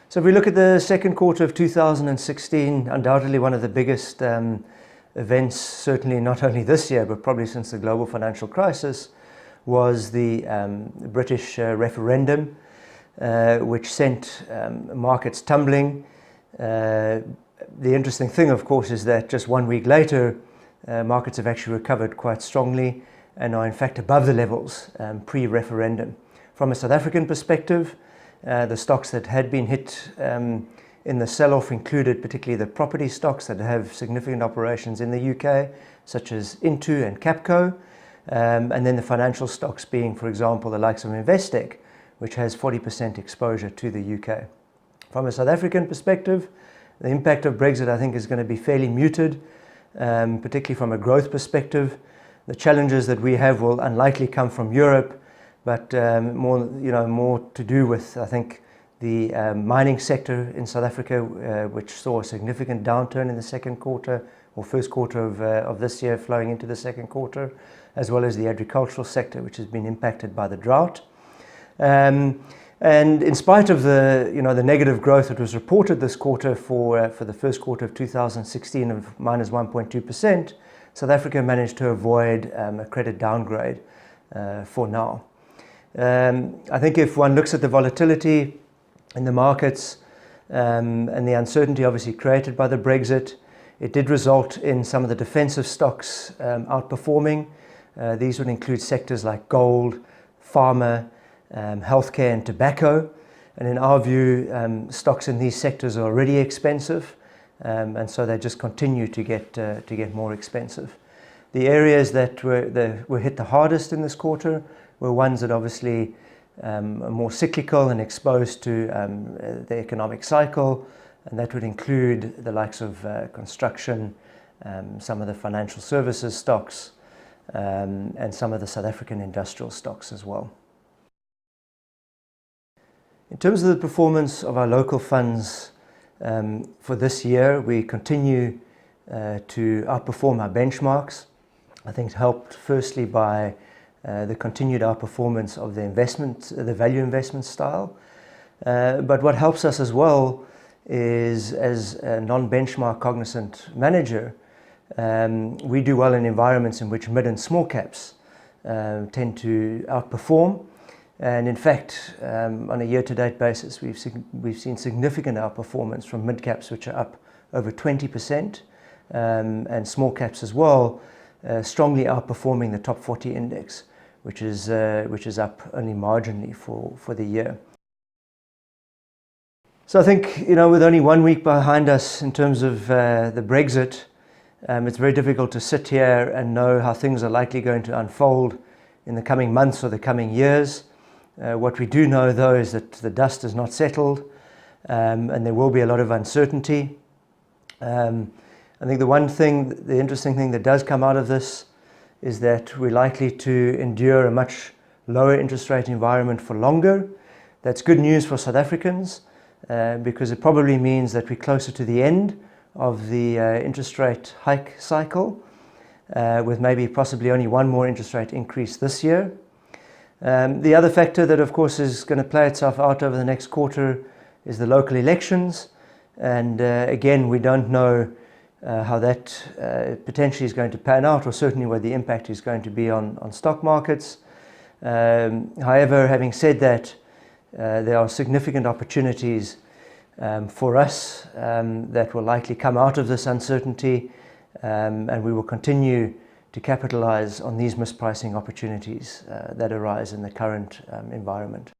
So if we look at the second quarter of 2016, undoubtedly one of the biggest events, certainly not only this year, but probably since the global financial crisis, was the British referendum, which sent markets tumbling. The interesting thing, of course, is that just 1 week later, markets have actually recovered quite strongly and are in fact above the levels pre-referendum. From a South African perspective, the stocks that had been hit in the sell-off included particularly the property stocks that have significant operations in the UK, such as Intu and Capco, and then the financial stocks being, for example, the likes of Investec, which has 40% exposure to the UK. From a South African perspective, the impact of Brexit, I think, is going to be fairly muted, particularly from a growth perspective. The challenges that we have will unlikely come from Europe, but more to do with, I think, the mining sector in South Africa, which saw a significant downturn in the second quarter or first quarter of this year flowing into the second quarter, as well as the agricultural sector, which has been impacted by the drought. And in spite of the negative growth that was reported this quarter for the first quarter of 2016 of minus 1.2%, South Africa managed to avoid a credit downgrade for now. I think if one looks at the volatility in the markets and the uncertainty obviously created by the Brexit, it did result in some of the defensive stocks outperforming. These would include sectors like gold, pharma, healthcare and tobacco. And in our view, stocks in these sectors are already expensive, and so they just continue to get more expensive. The areas that were hit the hardest in this quarter were ones that obviously are more cyclical and exposed to the economic cycle, and that would include the likes of construction, some of the financial services stocks, and some of the South African industrial stocks as well. In terms of the performance of our local funds for this year, we continue to outperform our benchmarks. I think helped firstly by the continued outperformance of the value investment style. But what helps us as well is, as a non-benchmark cognizant manager, we do well in environments in which mid and small caps tend to outperform. And in fact, on a year-to-date basis, we've seen significant outperformance from mid caps, which are up over 20%, and small caps as well, strongly outperforming the top 40 index, which is up only marginally for the year. So I think, with only 1 week behind us in terms of the Brexit, it's very difficult to sit here and know how things are likely going to unfold in the coming months or the coming years. What we do know, though, is that the dust has not settled, and there will be a lot of uncertainty. I think the interesting thing that does come out of this is that we're likely to endure a much lower interest rate environment for longer. That's good news for South Africans, because it probably means that we're closer to the end of the interest rate hike cycle, with maybe possibly only one more interest rate increase this year. The other factor that, of course, is going to play itself out over the next quarter is the local elections. And again, we don't know how that potentially is going to pan out, or certainly what the impact is going to be on stock markets. However, having said that, there are significant opportunities for us that will likely come out of this uncertainty, and we will continue to capitalize on these mispricing opportunities that arise in the current environment.